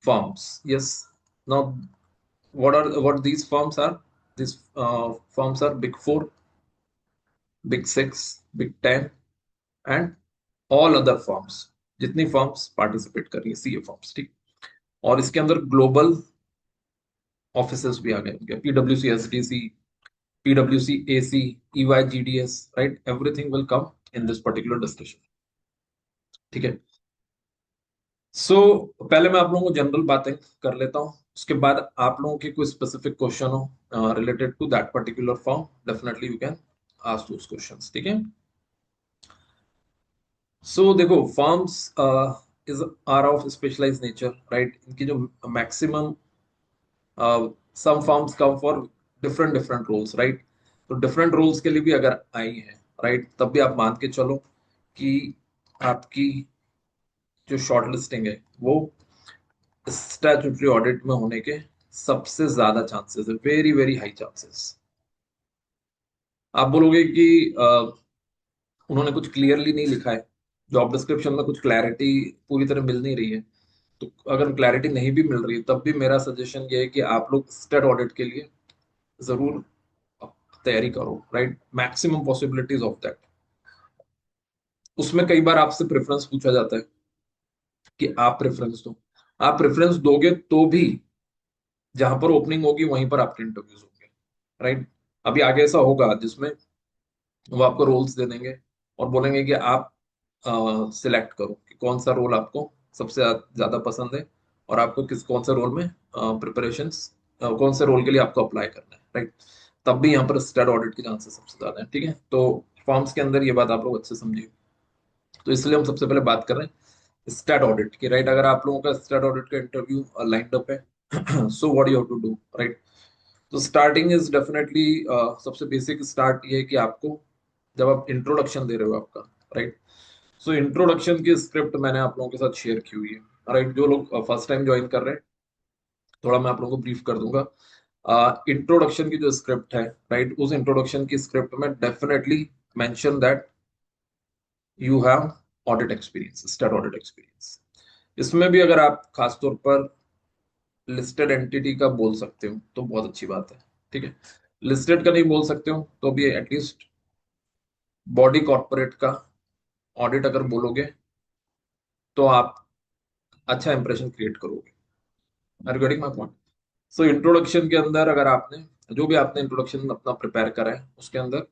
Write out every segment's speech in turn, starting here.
firms. Yes. Now, what these firms are? These firms are Big Four, Big Six, Big Ten, and all other firms, जितनी firms participate कर रही है CA firms, ठीक। और इसके अंदर ग्लोबल ऑफिसेस भी आ गए होंगे, PWC, SDC, PWC, AC, EY, GDS, right, everything will come in this particular discussion, ठीक है। सो पहले मैं आप लोगों को जनरल बातें कर लेता हूँ, उसके बाद आप लोगों के कोई स्पेसिफिक क्वेश्चन हो related to that particular form, definitely you can ask those questions, ठीक है। सो देखो, forms is are of specialise nature, right. इनकी जो maximum, some forms come for different different roles, right. तो डिफरेंट रोल्स के लिए भी अगर आई है, राइट, तब भी आप मान के चलो कि आपकी जो शॉर्ट लिस्टिंग है वो स्टैट्यूटरी ऑडिट में होने के सबसे ज्यादा चांसेस है, वेरी वेरी हाई चांसेस। आप बोलोगे कि उन्होंने कुछ क्लियरली नहीं लिखा है, जॉब डिस्क्रिप्शन में कुछ क्लैरिटी पूरी तरह मिल नहीं रही है। तो अगर क्लैरिटी नहीं भी मिल रही है तब भी मेरा सजेशन ये है कि आप लोग स्टेट ऑडिट के लिए जरूर तैयारी करो, right, maximum possibilities of that. उसमें कई बार आपसे प्रेफरेंस पूछा जाता है कि आप प्रेफरेंस दो। आप प्रेफरेंस दोगे तो भी जहां पर ओपनिंग होगी वहीं पर आपके इंटरव्यूज होंगे, राइट। अभी आगे ऐसा होगा जिसमें वो आपको रोल्स दे देंगे और बोलेंगे कि आप सिलेक्ट करो कि कौन सा रोल आपको सबसे ज्यादा पसंद है और आपको कौन से रोल में प्रिपरेशंस, कौन से रोल के लिए आपको अप्लाई करना है, राइट। तब भी यहाँ पर स्टेट ऑडिट के चांसेस सबसे ज्यादा है, ठीक है। तो फॉर्म्स के अंदर ये बात आप लोग अच्छे समझिए। तो इसलिए हम सबसे पहले बात कर रहे हैं स्टेट ऑडिट की, राइट। अगर आप लोगों का स्टेट ऑडिट का इंटरव्यू लाइंड अप है so what you have to do, right. तो स्टार्टिंग इज डेफिनेटली, सबसे बेसिक स्टार्ट ये है कि आपको, जब आप इंट्रोडक्शन दे रहे हो आपका, राइट। सो इंट्रोडक्शन की स्क्रिप्ट मैंने आप लोगों के साथ शेयर की हुई है, राइट। जो लोग फर्स्ट टाइम ज्वाइन कर रहे हैं, थोड़ा मैं आप लोगों को ब्रीफ कर दूंगा। इंट्रोडक्शन की जो स्क्रिप्ट है, राइट, उस इंट्रोडक्शन की स्क्रिप्ट में definitely mention that you have audit experience, state audit experience. इसमें भी अगर आप खासतौर पर लिस्टेड एंटिटी का बोल सकते हो तो बहुत अच्छी बात है, ठीक है। लिस्टेड का नहीं बोल सकते हो तो भी एटलीस्ट बॉडी कॉर्पोरेट का ऑडिट अगर बोलोगे तो आप अच्छा इंप्रेशन क्रिएट करोगे। Are you getting my point? So introduction के अंदर अगर आपने, जो भी आपने इंट्रोडक्शन अपना प्रिपेयर करा है उसके अंदर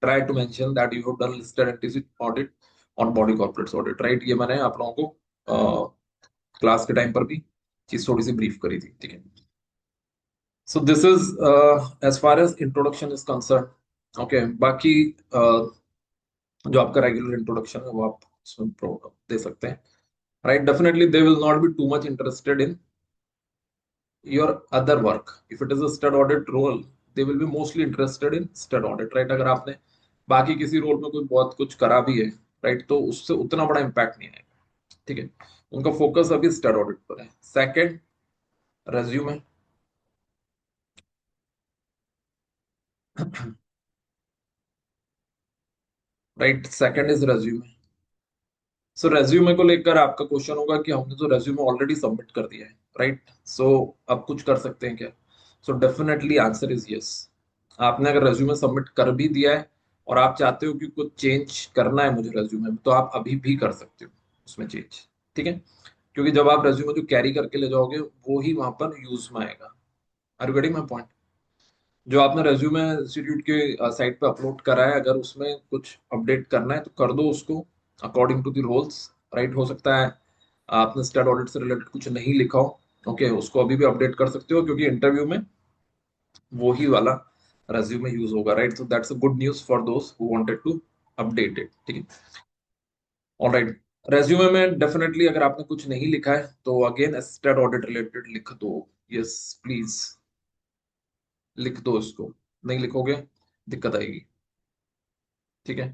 try to mention that you have done listed entity audit और बॉडी कॉर्पोरेट्स ऑडिट, राइट। ये मैंने आप लोगों को क्लास के टाइम पर भी चीज थोड़ी सी ब्रीफ करी थी, ठीक है। So this is as far as introduction is concern, okay. बाकी जो आपका रेगुलर इंट्रोडक्शन है वो आप उसमें दे सकते हैं, right. Definitely they will not be too much interested in your other work. If it is a stat audit role, they will be mostly interested in stat audit, right. अगर आपने बाकी किसी रोल में कोई बहुत कुछ करा भी है, राइट, तो उससे उतना बड़ा इम्पैक्ट नहीं आएगा, ठीक है। उनका फोकस अभी स्टड ऑडिट पर है। Second, resume, right. Second is resume. So resume को लेकर आपका क्वेश्चन होगा कि हमने तो रेज्यूमे ऑलरेडी सबमिट कर दिया है, राइट। सो अब कुछ कर सकते हैं क्या? So definitely answer is yes. आपने अगर रेज्यूमे सबमिट कर भी दिया है और आप चाहते हो कि कुछ चेंज करना है मुझे रेज्यूमे में, तो आप अभी भी कर सकते हो उसमें चेंज, ठीक है। क्योंकि जब आप रेज्यूमे जो कैरी करके ले जाओगे वो ही वहां पर यूज में आएगा। Are you getting my point? जो आपने रेज्यूमे इंस्टीट्यूट के साइट पे अपलोड करा है, अगर उसमें कुछ अपडेट करना है तो कर दो उसको according to the rules, right. हो सकता है आपने स्टेट ऑडिट से रिलेटेड कुछ नहीं लिखा हो, ओके, उसको अभी भी अपडेट कर सकते हो क्योंकि इंटरव्यू में वो ही वाला रेज्यूमे यूज होगा, right. So that's a good news for दोस्त who wanted to update it, ठीक है। ऑलराइट, रेज्यूमे में डेफिनेटली अगर आपने कुछ नहीं लिखा है तो अगेन स्टेट ऑडिट रिलेटेड लिख दो, यस प्लीज लिख दो इसको। नहीं लिखोगे दिक्कत आएगी, ठीक है।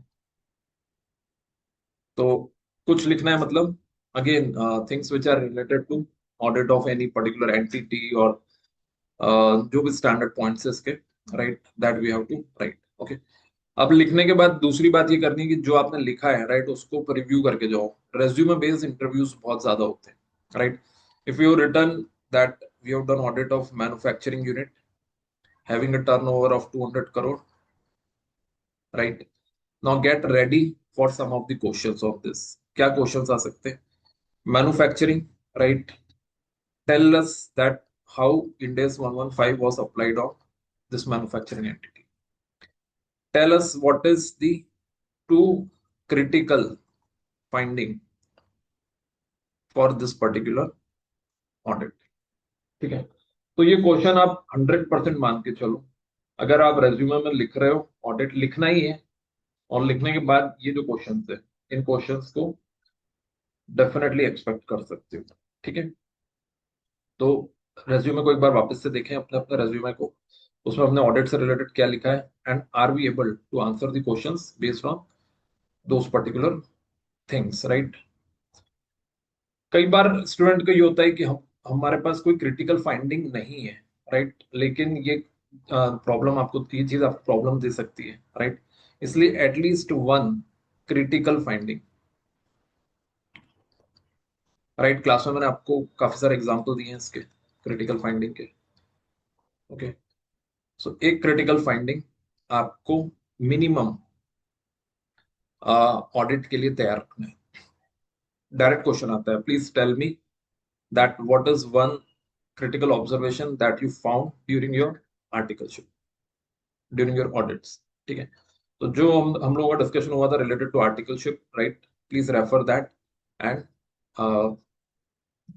तो कुछ लिखना है मतलब, again things which are related to audit of any particular entity और जो भी स्टैंडर्ड पॉइंट्स है इसके, right, that we have to write, okay. अब लिखने के बाद दूसरी बात ये करनी है कि जो आपने लिखा है, राइट, उसको रिव्यू करके जाओ। रेज्यूमे बेस्ड इंटरव्यूज बहुत ज्यादा होते हैं, right. If you written that we have done audit of manufacturing unit having a turnover of 200 crore, right? Now get ready for some of the questions of this. क्या questions आ सकते हैं? Manufacturing, right? Tell us that how Ind AS 115 was applied on this manufacturing entity. Tell us what is the two critical finding for this particular audit. ठीक है, तो ये question आप 100% मान के चलो। अगर आप रेज्यूमे में लिख रहे हो, ऑडिट लिखना ही है, और लिखने के बाद ये जो क्वेश्चन है, इन क्वेश्चंस को डेफिनेटली एक्सपेक्ट कर सकते हो। ठीक है, तो रेज्यूमे को एक बार वापस से देखें, अपने अपने रेज्यूमे को, उसमें हमने ऑडिट से रिलेटेड क्या लिखा है, and are we able to answer the questions based on those particular things, right? कई बार स्टूडेंट को ये होता है कि हम हमारे पास कोई क्रिटिकल फाइंडिंग नहीं है, राइट? लेकिन ये प्रॉब्लम आपको, ये चीज आपको प्रॉब्लम दे सकती है, राइट? इसलिए at least one critical finding, right? Class में मैंने आपको काफी सारे एग्जांपल दिए हैं इसके क्रिटिकल फाइंडिंग के। ओके, सो एक क्रिटिकल फाइंडिंग आपको मिनिमम ऑडिट के लिए तैयार रखना है। डायरेक्ट क्वेश्चन आता है, please tell me that what is one critical observation that you found during your articleship, during your audits। ठीक है, तो जो हम लोगों का डिस्कशन हुआ था related to articleship, right? Please refer that and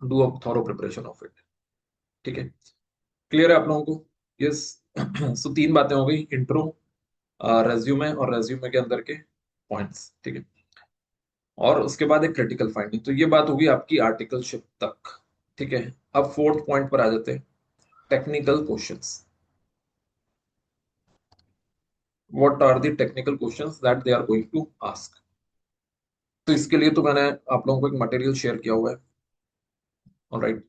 do a thorough preparation of it. ठीक है, क्लियर है आप लोगों को? यस। सो तीन बातें हो गई, इंट्रो, रेज्यूमे और रेज्यूमे के अंदर के पॉइंट्स। ठीक है, और उसके बाद एक क्रिटिकल फाइंडिंग। तो ये बात होगी आपकी आर्टिकलशिप तक। ठीक है, अब फोर्थ पॉइंट पर आ जाते हैं, technical questions. what are the technical questions that they are going to ask। तो इसके लिए तो मैंने आप लोगों को एक मटेरियल शेयर किया हुआ है, ऑलराइट?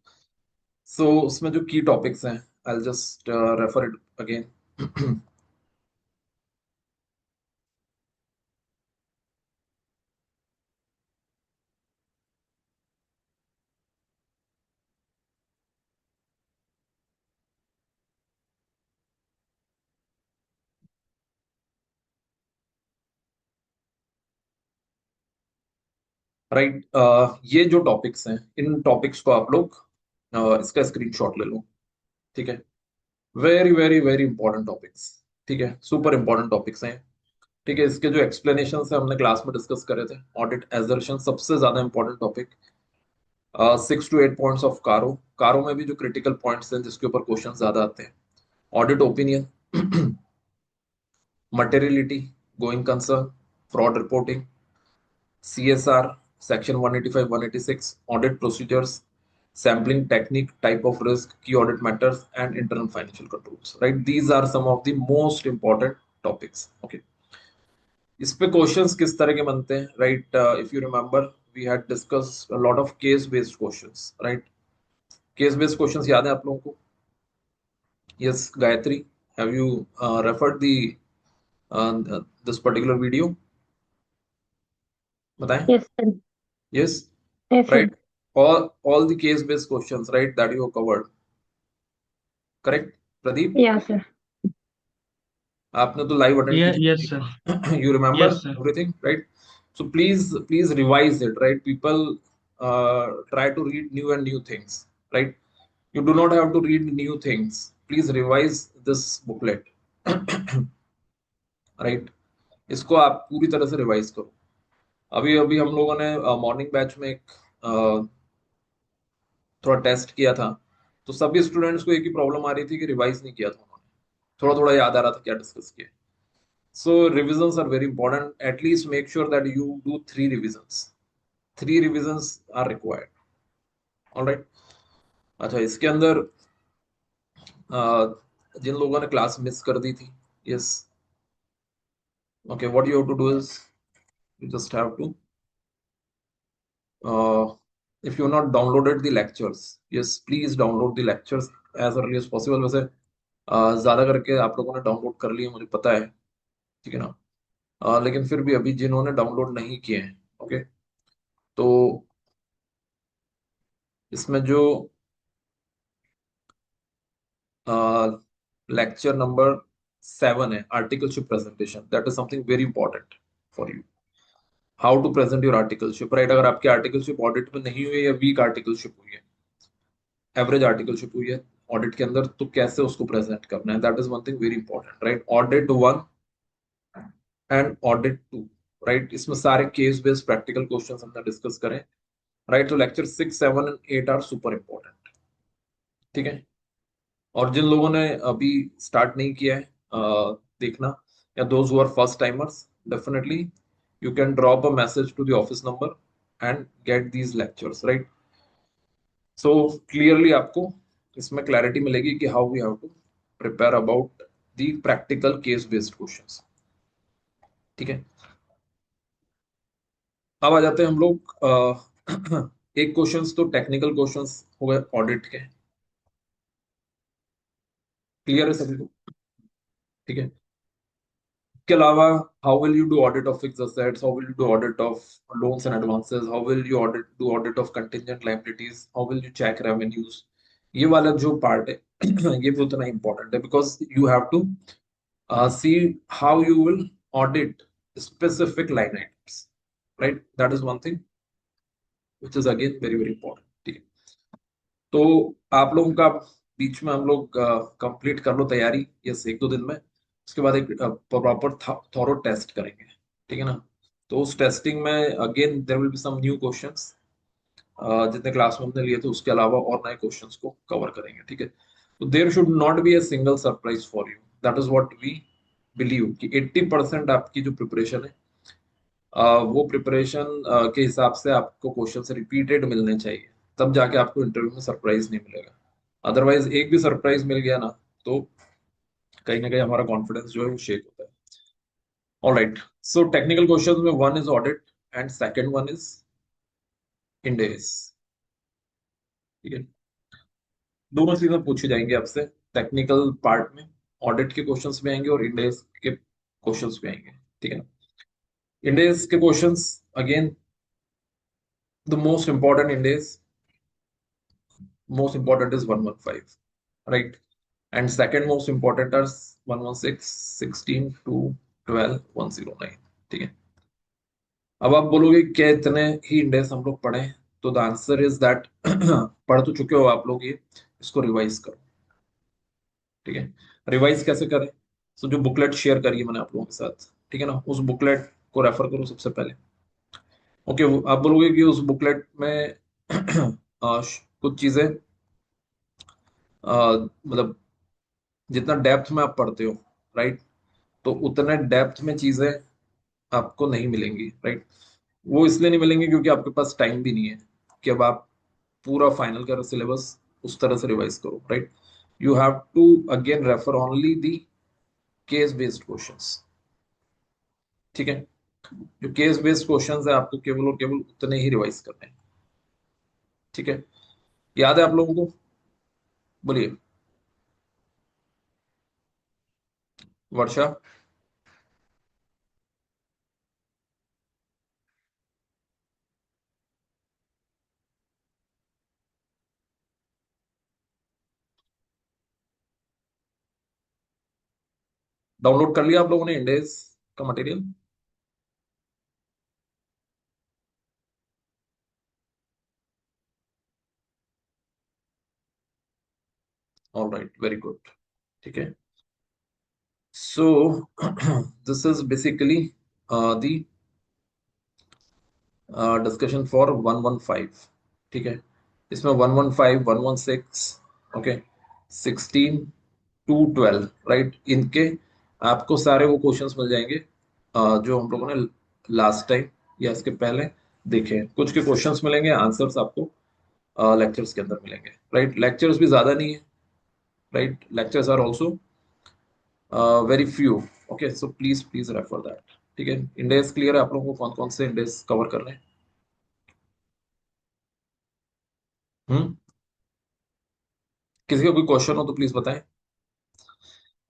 सो उसमें जो की टॉपिक्स हैं, I just refer it again. Right, ये जो टॉपिक्स हैं, इन टॉपिक्स को आप लोग इसका स्क्रीनशॉट ले लो। ठीक है, very very very important topics. ठीक है, सुपर इंपॉर्टेंट टॉपिक्स हैं। ठीक है, इसके जो एक्सप्लेनेशन है हमने क्लास में डिस्कस करे थे। ऑडिट एजर्शन सबसे ज्यादा important topic. 6 to 8 points of कारो, कारो में भी जो क्रिटिकल पॉइंट्स हैं जिसके ऊपर क्वेश्चन ज्यादा आते हैं, audit opinion, materiality, going concern, fraud reporting, CSR, section 185 186, audit procedures, sampling technique, type of risk, key audit matters, and internal financial controls, right? These are some of the most important topics। okay, इस पे questions किस तरह के बनते हैं, right? If you remember, we had discussed a lot of case based questions, right? Case based questions याद है आप लोगों को? Yes, Gayatri, have you referred the this particular video? बताएं। Yes, sir. Yes, Yes, sir. Right, all the case based questions, right, that you have covered, correct? Pradeep, Yeah, sir. आपने तो live attend की Yeah, थी, yes, sir. you remember Yes, sir. everything, right? So please revise it, right? People try to read new and new things, right? You do not have to read new things, please revise this booklet। right, इसको आप पूरी तरह से revise करो। अभी अभी हम लोगों ने मॉर्निंग बैच में एक थोड़ा टेस्ट किया था, तो सभी स्टूडेंट्स को एक ही प्रॉब्लम आ रही थी कि रिवाइज नहीं किया था उन्होंने, थोड़ा थोड़ा याद आ रहा था क्या डिस्कस किया। So revisions are very important, at least make sure that you do 3 revisions, 3 revisions are required, alright? अच्छा, इसके अंदर जिन लोगों ने क्लास मिस कर दी थी, yes, okay, what you have to do is you just have to if you not downloaded the lectures, yes, please download the lectures as early as possible। वैसे ज्यादा करके आप लोगों ने डाउनलोड कर लिए मुझे पता है, ठीक है ना? लेकिन फिर भी अभी जिन्होंने डाउनलोड नहीं किए हैं, ओके, तो इसमें जो लेक्चर नंबर 7 है articleship presentation. That is something very important for you. How to present your articleship, right? अगर आपकी आर्टिकलशिप ऑडिट में नहीं हुई है या वीक आर्टिकलशिप हुई है, एवरेज आर्टिकलशिप हुई है ऑडिट के अंदर, तो कैसे उसको प्रेजेंट करना है, that is one thing very important, right? Audit 1 and audit 2, right? इसमें सारे केस बेस्ड प्रैक्टिकल क्वेश्चन हमने डिस्कस करें, राइट? तो lecture 6, 7 and 8 are super important, ठीक है? और जिन लोगों ने अभी स्टार्ट नहीं किया है देखना, या those who are first timers, definitely you can drop a message to the office number and get these lectures, right? So clearly आपको इसमें क्लैरिटी मिलेगी कि how we have to prepare about the practical case based questions, ठीक है? अब आ जाते हैं हम लोग एक क्वेश्चंस तो टेक्निकल क्वेश्चंस हो गए ऑडिट के। क्लियर है सभी को? ठीक है। के अलावा how will you do audit of fixed assets, how will you do audit of loans and advances, how will you audit do audit of contingent liabilities, how will you check revenues, ये वाला जो part है ये भी उतना important है, because you have to see how you will audit specific line items, right? That is one thing which is again very very important, ठीक है? तो आप लोगों का बीच में हम लोग कंप्लीट कर लो तैयारी, यस, 1-2 दिन में। उसके बाद एक प्रॉपर थॉरो टेस्ट करेंगे, ठीक है ना? तो उस टेस्टिंग में again there will be some new questions, जितने क्लास में हमने लिए थे उसके अलावा और नए क्वेश्चंस को कवर करेंगे, ठीक है? तो there should not be a single surprise for you, that is what we believe कि 80% आपकी जो प्रिपरेशन है, वो प्रिपरेशन के हिसाब से आपको क्वेश्चन रिपीटेड मिलने चाहिए, तब जाके आपको इंटरव्यू में सरप्राइज नहीं मिलेगा। अदरवाइज एक भी सरप्राइज मिल गया ना, तो कहीं ना कहीं हमारा कॉन्फिडेंस जो है वो शेक होता है। ऑलराइट, सो टेक्निकल क्वेश्चंस में one is audit and second one is Ind AS, ठीक है? दोनों चीजें पूछी जाएंगी आपसे टेक्निकल पार्ट में। ऑडिट के क्वेश्चंस भी आएंगे और इंडेस के क्वेश्चंस भी आएंगे, ठीक है ना? इंडेस के questions again, the most important Ind AS, most important is 115, right? And second most important are 116, 16, 2, 12, 109, ठीक है? अब आप बोलोगे क्या इतने ही इंडेक्स हम लोग पढ़े? तो द आंसर इज दैट पढ़ तो चुके हो आप लोग ये, इसको रिवाइज करो, ठीक है? रिवाइज कैसे करें? सो जो बुकलेट शेयर करी है मैंने आप लोगों के साथ, ठीक है ना, उस बुकलेट को रेफर करो सबसे पहले। ओके, आप बोलोगे कि उस बुकलेट में कुछ चीजें मतलब जितना डेप्थ में आप पढ़ते हो, राइट, तो उतने डेप्थ में चीजें आपको नहीं मिलेंगी, राइट? वो इसलिए नहीं मिलेंगी क्योंकि आपके पास टाइम भी नहीं है कि अब आप पूरा फाइनल कर सिलेबस उस तरह से रिवाइज करो, राइट? You have to again refer only the case based questions, ठीक है? जो केस बेस्ड क्वेश्चंस है आपको केवल और केवल उतने ही रिवाइज करने हैं, ठीक है? याद है आप लोगों को? बोलिए। वर्षा, डाउनलोड कर लिया आप लोगों ने इंडेज का material? All right, very good, ठीक है? So this is basically the discussion for 115, ठीक है? इसमें 115, 116, ओके, 16 टू 12, राइट, इनके आपको सारे वो क्वेश्चंस मिल जाएंगे जो हम लोगों ने लास्ट टाइम या इसके पहले देखे हैं। कुछ के क्वेश्चंस मिलेंगे, आंसर्स आपको लेक्चर्स के अंदर मिलेंगे, राइट? लेक्चर्स भी ज्यादा नहीं है, राइट? Lectures are also very few, okay, so please please refer that, ठीक है? इंडेक्स क्लियर है आप लोगों को कौन कौन से इंडेक्स कवर करने हैं? हम्म, किसी का कोई क्वेश्चन हो तो प्लीज बताएं।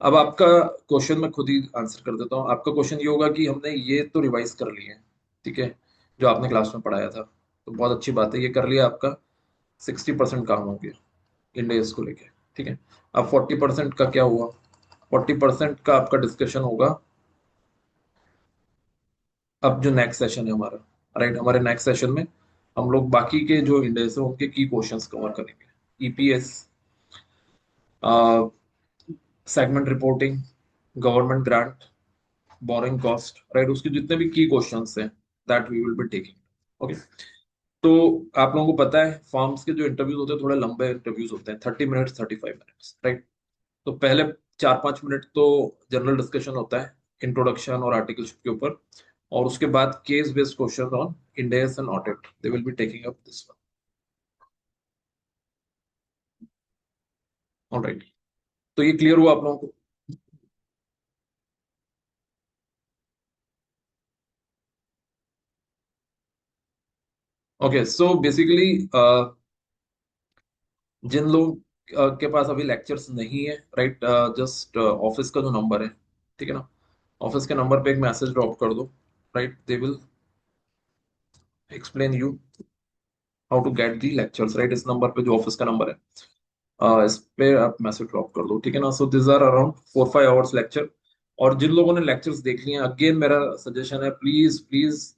अब आपका क्वेश्चन मैं खुद ही आंसर कर देता हूँ। आपका क्वेश्चन ये होगा कि हमने ये तो रिवाइज कर लिए हैं, ठीक है, जो आपने क्लास में पढ़ाया था, तो बहुत अच्छी बात है, ये कर लिया, आपका 60% काम हो गया इंडेक्स को लेके। ठीक है। अब 40% का क्या हुआ? 40% का आपका डिस्कशन होगा अब जो नेक्स्ट सेशन है हमारा, राइट। हमारे नेक्स्ट सेशन में हम लोग बाकी के जो इंडेक्स है उनके की क्वेश्चंस कवर करेंगे। EPS, segment reporting, government grant, borrowing cost, right, उसके जितने भी की क्वेश्चंस हैं that we will be taking. Okay. तो आप लोगों को पता है फॉर्म्स के जो इंटरव्यूज होते हैं थोड़े लंबे इंटरव्यूज होते हैं, 30 मिनट्स 35 मिनट्स, राइट। तो पहले 4-5 मिनट तो जनरल डिस्कशन होता है, इंट्रोडक्शन और आर्टिकलशिप के ऊपर, और उसके बाद case based question on end S and audit, they will be taking up this one. Alright. तो ये क्लियर हुआ आप लोगों को? ओके, सो बेसिकली जिन लोग के पास अभी लेक्चर्स नहीं है, राइट, जस्ट ऑफिस का जो नंबर है, ठीक है ना, ऑफिस के नंबर पे एक मैसेज ड्रॉप कर दो, right, they will explain you how to get the lectures, right. इस नंबर पे जो ऑफिस का नंबर है, इस पे आप मैसेज ड्रॉप कर दो, ठीक है ना। So this are around 4-5 hours lecture. और जिन लोगों ने लेक्चर्स देख लिए हैं, अगेन मेरा सजेशन है, please please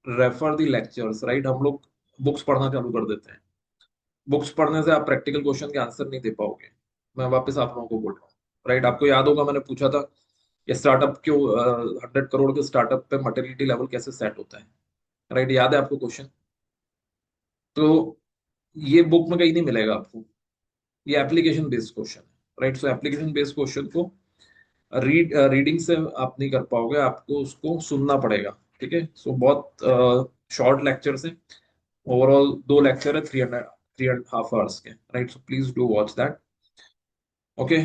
refer the lectures, right. हम लोग बुक्स पढ़ना चालू कर देते हैं, बुक्स पढ़ने से आप प्रैक्टिकल क्वेश्चन के आंसर नहीं दे पाओगे। मैं वापस आप लोगों को बोल रहा हूँ, राइट। आपको याद होगा मैंने पूछा था ये स्टार्टअप क्यों, 100 करोड़ के स्टार्टअप पे मटेरियलिटी लेवल कैसे सेट होता है, राइट, याद है आपको क्वेश्चन? तो ये बुक में कहीं नहीं मिलेगा आपको, ये एप्लीकेशन बेस्ड क्वेश्चन है, राइट। सो एप्लीकेशन बेस्ड क्वेश्चन को रीडिंग से आप नहीं कर पाओगे, आपको उसको सुनना पड़ेगा, ठीक है। सो बहुत शॉर्ट लेक्चर है, ओवरऑल 2 लेक्चर है, 3.5 आवर्स के, right. So please do watch that. Okay.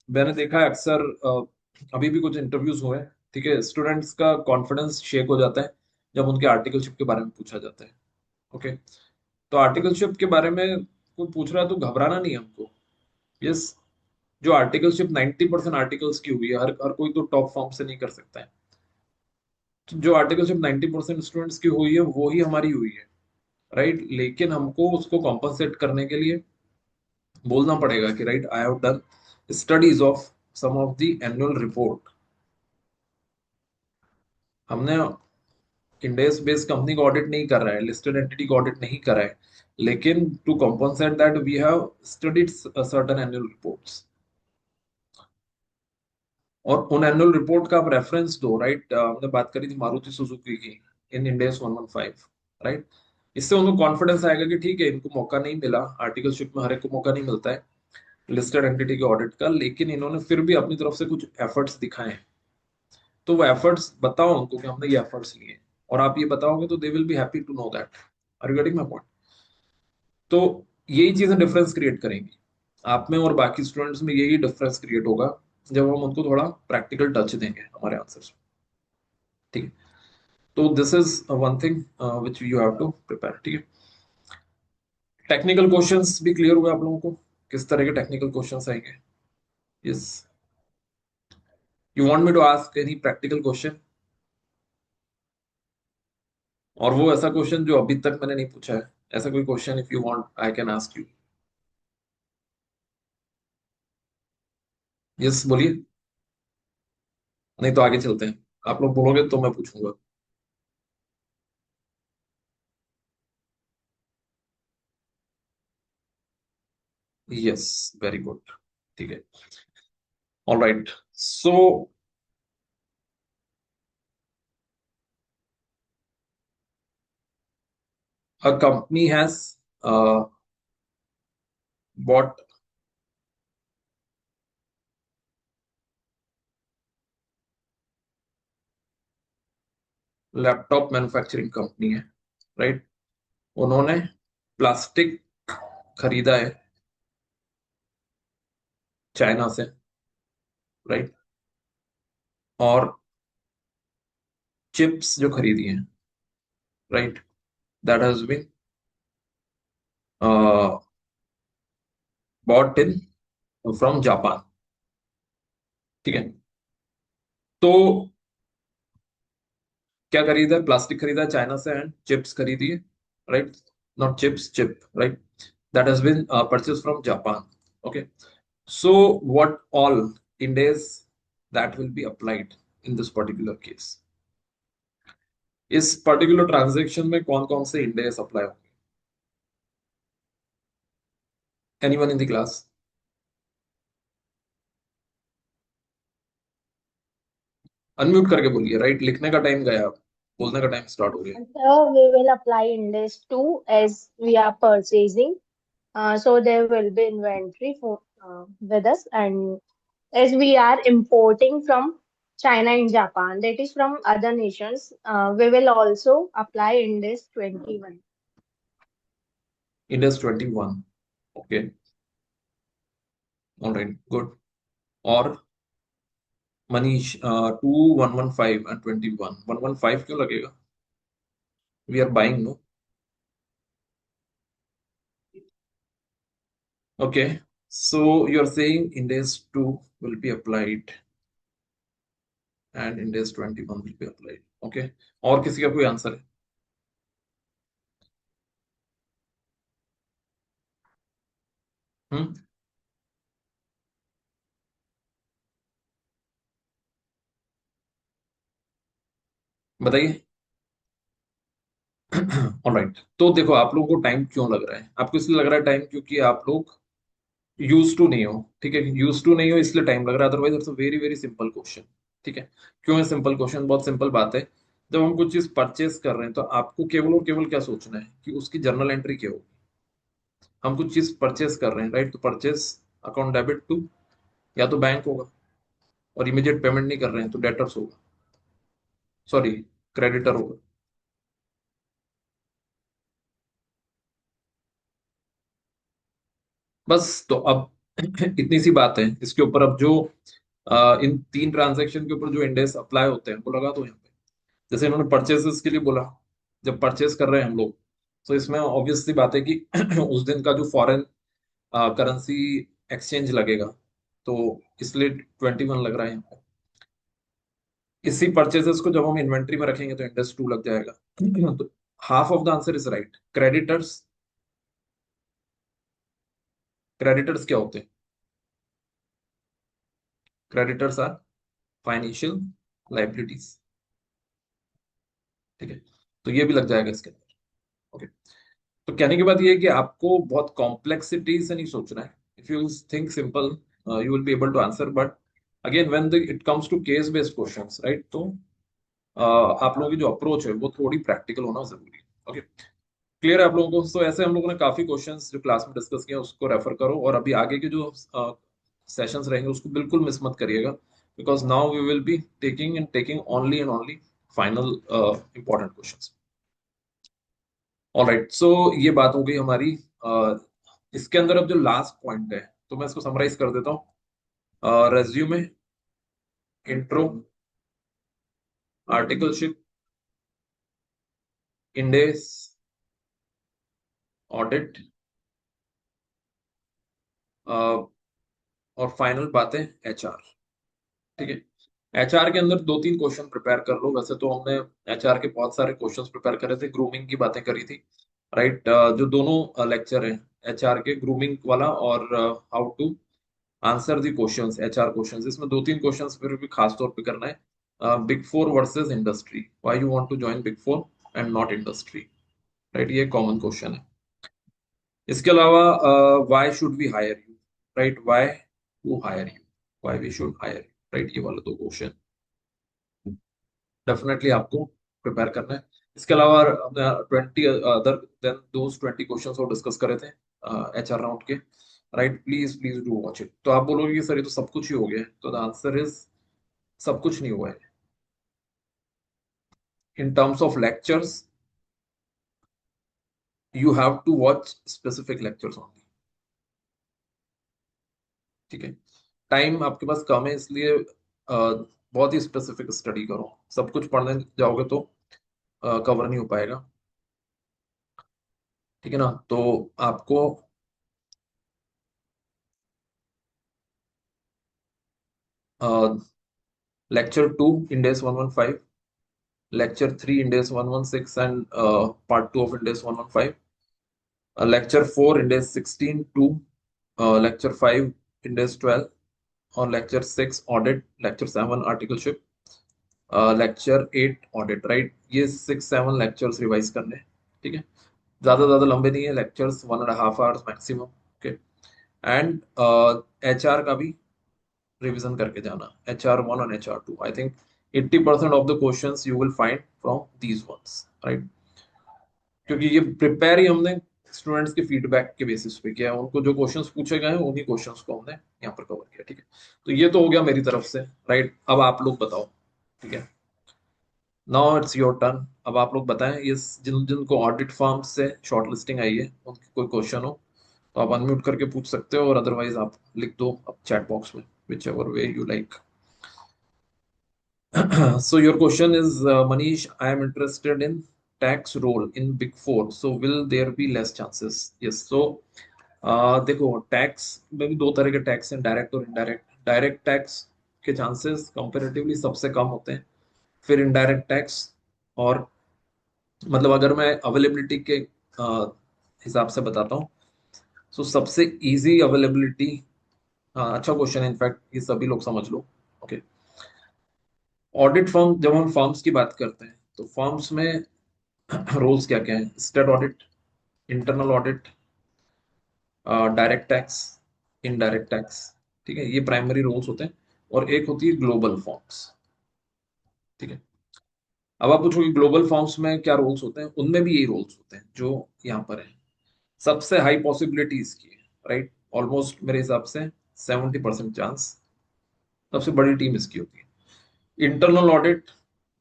मैंने देखा है अक्सर, अभी भी कुछ इंटरव्यूज हुए हैं, ठीक है, स्टूडेंट्स का कॉन्फिडेंस शेक हो जाता है जब उनके आर्टिकलशिप के बारे में पूछा जाता है। ओके। तो आर्टिकलशिप के बारे में कोई पूछ रहा है तो घबराना नहीं है हमको। यस, जो आर्टिकलशिप 90% आर्टिकल्स की हुई है, हर हर कोई तो टॉप फॉर्म से नहीं कर सकता है। तो जो आर्टिकलशिप 90% स्टूडेंट्स की हुई है वो ही हमारी हुई है, राइट। लेकिन हमको उसको कॉम्पनसेट करने के लिए बोलना पड़ेगा कि right, I have done studies of some of the annual report. हमने इंडेक्स बेस्ड कंपनी को ऑडिट नहीं कर रहा है, लिस्टेड एंटिटी को ऑडिट नहीं कर रहा है, लेकिन to compensate that we have studied certain annual reports. और उन एनुअल रिपोर्ट का आप रेफरेंस दो, राइट। हमने बात करी थी मारुति सुजुकी की, इन इंडेक्स 115, राइट। इससे उनको कॉन्फिडेंस आएगा कि ठीक है, इनको मौका नहीं मिला, आर्टिकलशिप में हर एक को मौका नहीं मिलता है लिस्टेड एंटिटी के ऑडिट का, लेकिन इन्होंने फिर भी अपनी तरफ से कुछ एफर्ट्स दिखाए हैं। तो वो एफर्ट्स बताओ उनको कि हमने ये एफर्ट्स लिए, और आप ये बताओगे तो they will be happy to know that. Are you getting my point? तो यही चीजें डिफरेंस क्रिएट करेंगी आप में और बाकी स्टूडेंट्स में, यही डिफरेंस क्रिएट होगा जब हम उनको थोड़ा प्रैक्टिकल टच देंगे हमारे आंसर्स, ठीक है। So this is one thing which you have to prepare, ठीक है। टेक्निकल क्वेश्चंस भी क्लियर हुए आप लोगों को, किस तरह के टेक्निकल क्वेश्चंस आएंगे? Yes, you want me to ask any practical question? और वो ऐसा क्वेश्चन जो अभी तक मैंने नहीं पूछा है, ऐसा कोई question if you want I can ask you. Yes, बोलिए। नहीं तो आगे चलते हैं, आप लोग बोलोगे तो मैं पूछूंगा। यस, वेरी गुड, ठीक है। All right. So a company has bought laptop manufacturing company है, राइट। उन्होंने प्लास्टिक खरीदा है चाइना से, राइट। और चिप्स जो खरीदी हैं, right, that has been bought in from Japan, ठीक है। तो क्या खरीदा है? प्लास्टिक खरीदा है चाइना से एंड चिप्स खरीदी है, right. Not chips, chip, right, that has been purchase from Japan. Okay, so what all index that will be applied in this particular case? इस पर्टिकुलर ट्रांजेक्शन में कौन कौन से इंडेक्स अप्लाई होंगे? Anyone in the class? Unmute करके बोलिए, right? लिखने का टाइम गया, अब बोलने का टाइम स्टार्ट हो गया. So we will apply index 2 as we are purchasing. So there will be inventory for with us, and as we are importing from China and Japan, that is from other nations, we will also apply index 21. Index 21. Okay, alright, good. और Manish, 2115 and 21. 115 क्यों लगेगा? We are buying, no? Okay, so you are saying index 2 will be applied and index 21 will be applied. Okay, और किसी का कोई answer है? हम्म, बताइए. Alright, तो देखो, आप लोगों को टाइम क्यों लग रहा है? आपको इसलिए लग रहा है टाइम क्योंकि आप लोग यूज टू नहीं हो. ठीक है, यूज टू नहीं हो इसलिए टाइम लग रहा है. Otherwise it's a very very simple question. ठीक है, क्यों है सिंपल क्वेश्चन? बहुत सिंपल बात है. जब हम कुछ चीज परचेस कर रहे हैं तो आपको केवल और केवल क्या सोचना है कि उसकी जर्नल एंट्री क्या होगी. हम कुछ चीज परचेस कर रहे हैं, राइट? तो परचेस अकाउंट डेबिट टू, या तो बैंक होगा. और इमीडिएट पेमेंट नहीं कर रहे हैं तो डेटर्स होगा, सॉरी, क्रेडिटर होगा. बस, तो अब इतनी सी बात है. इसके ऊपर अब जो इन तीन ट्रांजैक्शन के ऊपर जो इंडेक्स अप्लाई होते हैं वो लगा दो यहाँ पे. जैसे इन्होंने परचेसेस के लिए बोला, जब परचेस कर रहे हैं हम लोग, तो इसमें ऑब्वियस सी बात है कि उस दिन का जो फॉरेन करेंसी एक्सचेंज लगेगा, तो इसलिए 21 लग रहा है यहाँ पे. इसी परचेसेस को जब हम इन्वेंट्री में रखेंगे तो इंडेक्स 2 लग जाएगा. तो half of the answer is right. Creditors, creditors क्या होते हैं? Creditors are financial liabilities. ठीक है, तो ये भी लग जाएगा इसके अंदर. ओके, तो कहने की बात ये है कि आपको बहुत कॉम्प्लेक्सिटी से नहीं सोचना है. If you think simple, you will be able to answer. But again when it comes to case based questions, right, तो आप लोगों की जो अप्रोच है वो थोड़ी प्रैक्टिकल होना जरूरी है. ओके, क्लियर है आप लोगों को? तो ऐसे हम लोगों ने काफी क्वेश्चंस जो क्लास में डिस्कस किया उसको रेफर करो, और अभी आगे के जो सेशंस रहेंगे उसको बिल्कुल मिस मत करिएगा. Because now we will be taking only and only final important questions. Alright, so ये बात हो गई हमारी. इसके अंदर अब जो लास्ट पॉइंट है, तो मैं इसको समराइज कर देता हूँ. Resume, intro, articleship, index, audit, और फाइनल बातें एचआर. ठीक है, एचआर के अंदर दो तीन क्वेश्चन प्रिपेयर कर लो. वैसे तो हमने एचआर के बहुत सारे क्वेश्चंस प्रिपेयर करे थे, ग्रूमिंग की बातें करी थी, राइट? जो दोनों लेक्चर हैं एचआर के, ग्रूमिंग वाला और how to answer the questions, HR questions, इसमें दो तीन क्वेश्चंस फिर भी खास तौर पे करना है. Big four versus industry, why you want to join big four and not industry, right? ये कॉमन क्वेश्चन है. इसके अलावा why should we hire you, right? Why to hire you, why we should hire you, right? ये वाला दो question definitely आपको prepare करना है. इसके अलावा 20 अदर देन दोज 20 क्वेश्चंस और डिस्कस करे थे एचआर राउंड के, right? Please please do watch it. तो आप बोलोगे कि सर ये तो सब कुछ ही हो गया है, तो द आंसर इज सब कुछ नहीं हुआ है. In terms of lectures, you have to watch specific lectures only. ठीक है, टाइम आपके पास कम है, इसलिए बहुत ही स्पेसिफिक स्टडी करो. सब कुछ पढ़ने जाओगे तो कवर नहीं हो पाएगा. ठीक है ना? तो आपको lecture 2 index 115, lecture 3 index 116 and part 2 of index 115, lecture 4 index 16 to lecture 5 index 12, और lecture 6 audit, lecture 7 articleship, lecture 8 audit, right. ये 6 7 लेक्चर्स रिवाइज करने हैं, ठीक है। ज्यादा ज्यादा लंबे नहीं है lectures, 1.5 hours maximum, okay. And HR का भी रिवीजन करके जाना, HR 1 और HR 2। I think 80% of the questions you will find from these once, right. क्योंकि ये प्रिपेयर ही हमने स्टूडेंट्स के फीडबैक के बेसिस पे किया है, उनको जो क्वेश्चंस पूछे गए हैं उन्हीं क्वेश्चंस को हमने यहाँ पर कवर किया, ठीक है। तो ये तो हो गया मेरी तरफ से, राइट। अब आप लोग बताओ, ठीक है। Now it's your turn. अब आप लोग बताएं, ये जिन जिनको ऑडिट फर्म से शॉर्ट लिस्टिंग आई है उनकी कोई क्वेश्चन हो तो आप अनम्यूट करके पूछ सकते हो, और अदरवाइज आप लिख दो अब चैट बॉक्स में, which ever way you like. So your question is, Manish, I am interested in tax role in Big Four. So will there be less chances? Yes. So देखो, टैक्स में भी दो तरह के टैक्स हैं, direct और indirect. Direct tax के chances comparatively सबसे कम होते हैं। फिर इनडायरेक्ट टैक्स, और मतलब अगर मैं अवेलेबिलिटी के हिसाब से बताता हूँ, सो सबसे इजी अवेलेबिलिटी, अच्छा क्वेश्चन है इनफैक्ट, ये सभी लोग समझ लो, ओके। ऑडिट फर्म, जब हम फर्म्स की बात करते हैं तो फर्म्स में रोल्स क्या क्या है? State audit, internal audit, direct tax, indirect tax, ठीक है। ये प्राइमरी रोल्स होते हैं। और एक होती है ग्लोबल फॉर्म्स, ठीक है। अब आप पूछोगे ग्लोबल फॉर्म्स में क्या रोल्स होते हैं, उनमें भी यही रोल्स होते हैं जो यहाँ पर है। सबसे हाई पॉसिबिलिटी इसकी है, राइट। ऑलमोस्ट मेरे हिसाब से 70% चांस, सबसे बड़ी टीम इसकी होती है। Internal audit,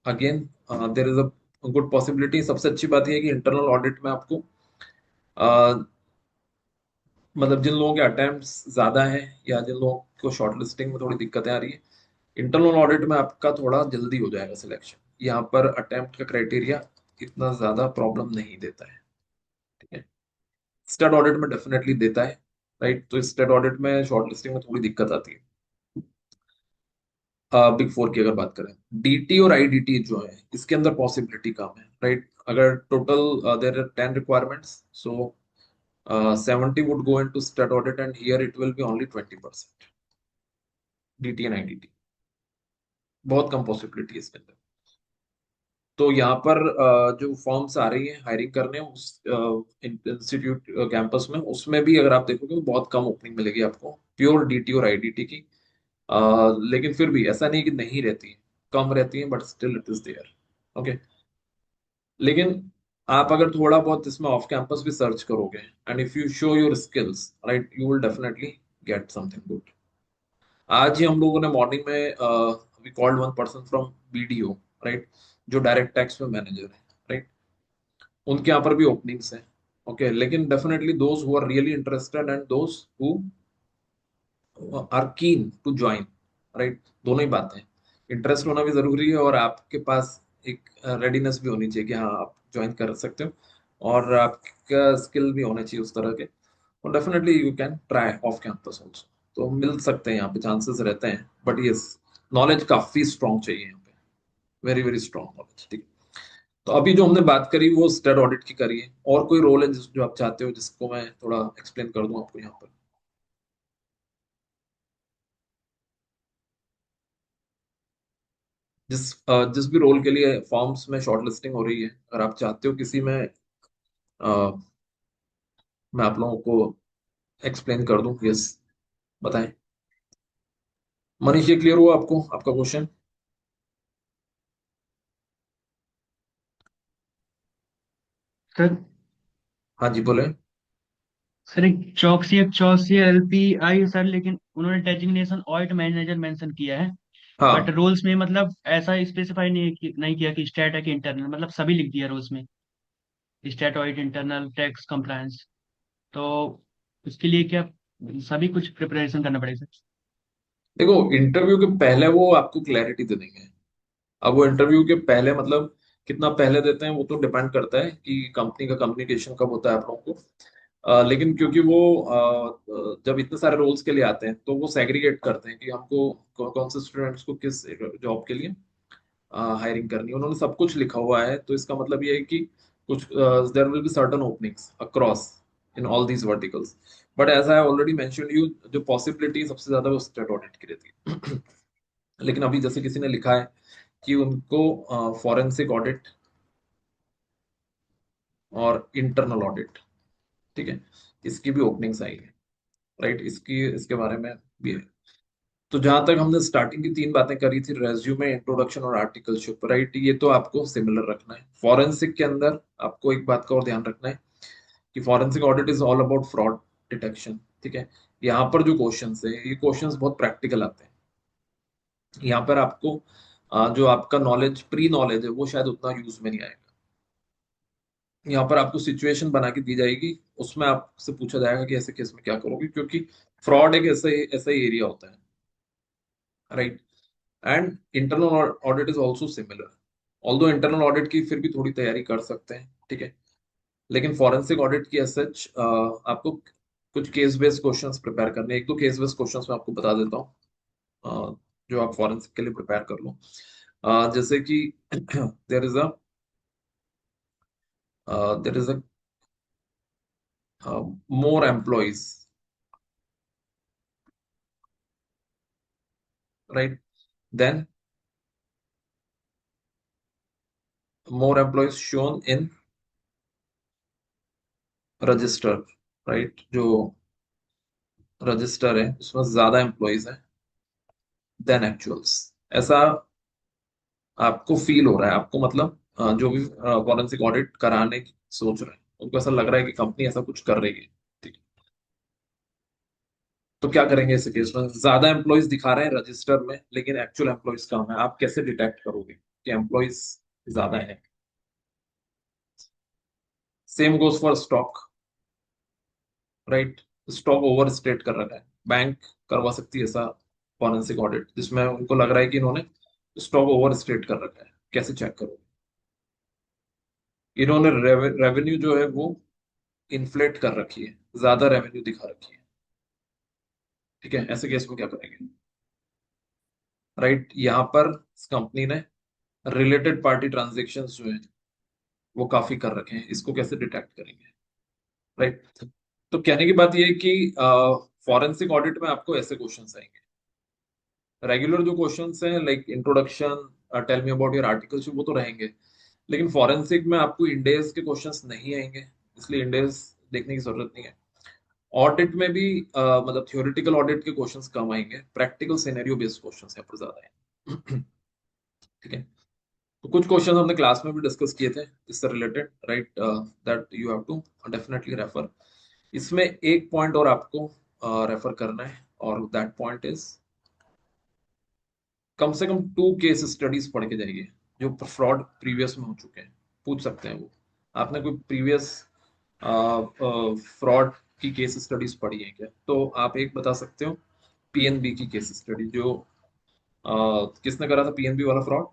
again there is a good possibility. सबसे अच्छी बात यह है कि इंटरनल ऑडिट में आपको मतलब जिन लोगों के अटेम्प्ट्स ज्यादा हैं या जिन लोगों को शॉर्ट लिस्टिंग में थोड़ी दिक्कतें आ रही है, इंटरनल ऑडिट में आपका थोड़ा जल्दी हो जाएगा सिलेक्शन। यहाँ पर अटेम्प्ट का क्राइटेरिया इतना ज्यादा प्रॉब्लम नहीं देता है, ठीक है। स्टेट ऑडिट में डेफिनेटली देता है, राइट। तो स्टेट ऑडिट में शॉर्ट लिस्टिंग में थोड़ी दिक्कत आती है। बिग फोर की अगर बात करें, DT और IDT जो है इसके अंदर पॉसिबिलिटी कम है, राइट। अगर total there are 10 requirements, so 70 would go into stat audit, and here it will be only 20% DT and IDT। बहुत कम पॉसिबिलिटी है इसके अंदर। तो यहाँ पर जो फॉर्म्स आ रही है हायरिंग करने उस इंस्टीट्यूट कैंपस में, उसमें भी अगर आप देखोगे तो बहुत कम ओपनिंग मिलेगी आपको प्योर DT और IDT की। लेकिन फिर भी ऐसा नहीं कि नहीं रहती है, कम रहती है, but still it is there, okay. लेकिन आप अगर थोड़ा बहुत इसमें ऑफ कैंपस भी सर्च करोगे, and if you show your skills, right, you will definitely get something good. आज ही हम लोगों ने मॉर्निंग में we called one person from BDO, right, जो डायरेक्ट टैक्स में मैनेजर है, राइट। उनके यहाँ पर भी ओपनिंग्स हैं, ओके। लेकिन definitely those who are really interested and those who are keen to join, right, दोनों ही बातें हैं। इंटरेस्ट होना भी जरूरी है, और आपके पास एक रेडीनेस भी होनी चाहिए कि हाँ आप ज्वाइन कर सकते हो, और आपका स्किल भी होने चाहिए उस तरह के। और definitely you can try off campus also, तो मिल सकते हैं यहाँ पे, चांसेस रहते हैं। बट यस, नॉलेज काफी स्ट्रांग चाहिए यहाँ पे, वेरी वेरी स्ट्रांग नॉलेज, ठीक है। तो अभी जो हमने बात करी वो स्टेट ऑडिट की करी है। और कोई रोल है जो आप चाहते हो जिसको मैं थोड़ा एक्सप्लेन कर दूं आपको यहाँ पर? जिस भी रोल के लिए फॉर्म्स में शॉर्ट लिस्टिंग हो रही है, अगर आप चाहते हो किसी में मैं आप लोगों को एक्सप्लेन कर दूं, यस, बताएं। मनीष, ये क्लियर हुआ आपको आपका क्वेश्चन? सर हाँ जी, बोले। सर एक चौकसी LP आई सर, लेकिन उन्होंने डेजिग्नेशन ऑडिट मैनेजर मेंशन किया है। बट हाँ, रोल्स में मतलब ऐसा स्पेसिफाई नहीं किया कि स्टैट है कि इंटरनल, मतलब सभी लिख दिया रोल्स में, stat audit internal tax compliance. तो उसके लिए क्या सभी कुछ प्रिपरेशन करना पड़ेगा सर? देखो, इंटरव्यू के पहले वो आपको क्लैरिटी दे देंगे। अब वो इंटरव्यू के पहले मतलब कितना पहले देते हैं वो तो डिपेंड करता है कि कंपनी का कम्युनिकेशन कब होता है आप लोगों को। लेकिन क्योंकि वो जब इतने सारे रोल्स के लिए आते हैं तो वो सेग्रीगेट करते हैं कि हमको कौन से स्टूडेंट्स को किस जॉब के लिए हायरिंग करनी है। उन्होंने सब कुछ लिखा हुआ है, तो इसका मतलब ये है कि कुछ there will be certain openings across, in all these verticals. But as I already mentioned you, जो पॉसिबिलिटी सबसे ज्यादा वो स्टेट ऑडिट की रहती है। लेकिन अभी जैसे किसी ने लिखा है कि उनको फॉरेंसिक ऑडिट और इंटरनल ऑडिट, ठीक है, इसकी भी ओपनिंग्स आई है, राइट, इसकी इसके बारे में भी है। तो जहां तक हमने स्टार्टिंग की तीन बातें करी थी, रेज्यूमे, इंट्रोडक्शन और आर्टिकलशिप, राइट, ये तो आपको सिमिलर रखना है। फॉरेंसिक के अंदर आपको एक बात का और ध्यान रखना है कि forensic audit is all about fraud detection, ठीक है। यहाँ पर जो क्वेश्चंस है, ये क्वेश्चंस बहुत प्रैक्टिकल आते हैं। यहाँ पर आपको जो आपका नॉलेज, प्री नॉलेज है, वो शायद उतना यूज में नहीं आएगा। यहाँ पर आपको सिचुएशन बना के दी जाएगी, उसमें आपसे पूछा जाएगा कि ऐसे केस में क्या करोगे, क्योंकि फ्रॉड एक ऐसा ऐसा ही एरिया होता है, right. And internal audit is also similar, although internal audit की फिर भी थोड़ी तैयारी कर सकते हैं, ठीक है। लेकिन फॉरेंसिक ऑडिट की एज सच आपको कुछ केस बेस्ड क्वेश्चंस प्रिपेयर करने, एक दो केस बेस्ड क्वेश्चंस मैं आपको बता देता हूँ, जो आप फॉरेंसिक के लिए प्रिपेयर कर लो। जैसे कि there is a there is a more employees, right, then more employees shown in register, right, जो रजिस्टर है उसमें ज्यादा एम्प्लॉइज है देन एक्चुअल्स, ऐसा आपको फील हो रहा है, आपको मतलब जो भी फॉरेंसिक ऑडिट कराने की सोच रहे हैं उनको ऐसा लग रहा है कि कंपनी ऐसा कुछ कर रही है, ठीक है। तो क्या करेंगे इस केस में, ज्यादा एम्प्लॉइज दिखा रहे हैं रजिस्टर में लेकिन एक्चुअल एम्प्लॉइज कम है, आप कैसे डिटेक्ट करोगे कि एम्प्लॉइज ज्यादा है। Same goes for stock, right, stock over state कर रखा है, बैंक करवा सकती है ऐसा फॉरेंसिक ऑडिट जिसमें उनको लग रहा है कि इन्होंने स्टॉक ओवर स्टेट कर रखा है, कैसे चेक करोगे। इन्होंने रेवेन्यू जो है वो इन्फ्लेट कर रखी है, ज्यादा रेवेन्यू दिखा रखी है, ठीक है, ऐसे केस में क्या करेंगे, राइट। यहाँ पर इस कंपनी ने रिलेटेड पार्टी ट्रांजेक्शन्स जो है वो काफी कर रखे हैं, इसको कैसे डिटेक्ट करेंगे, राइट। तो कहने की बात ये है कि फॉरेंसिक ऑडिट में आपको ऐसे क्वेश्चंस आएंगे, रेगुलर जो क्वेश्चंस हैं like introduction, tell me about your articles, वो तो रहेंगे। लेकिन फॉरेंसिक में आपको इंडेस के क्वेश्चंस नहीं आएंगे, इसलिए इंडेस देखने की जरूरत नहीं है। ऑडिट में भी मतलब थ्योरेटिकल ऑडिट के क्वेश्चंस कम आएंगे, प्रैक्टिकल सिनेरियो बेस्ड क्वेश्चंस यहाँ पर ज्यादा है। ठीक है। तो कुछ क्वेश्चन हमने क्लास में भी डिस्कस किए थे इससे related, right, that you have to definitely refer. इसमें एक पॉइंट और आपको रेफर करना है, और दैट पॉइंट इज कम से कम 2 केस स्टडीज पढ़ के जाइए जो फ्रॉड प्रीवियस में हो चुके हैं, पूछ सकते हैं वो। आपने कोई प्रीवियस फ्रॉड की केस स्टडीज पढ़ी है क्या, तो आप एक बता सकते हो, पीएनबी की केस स्टडी, जो किसने करा था पीएनबी वाला फ्रॉड,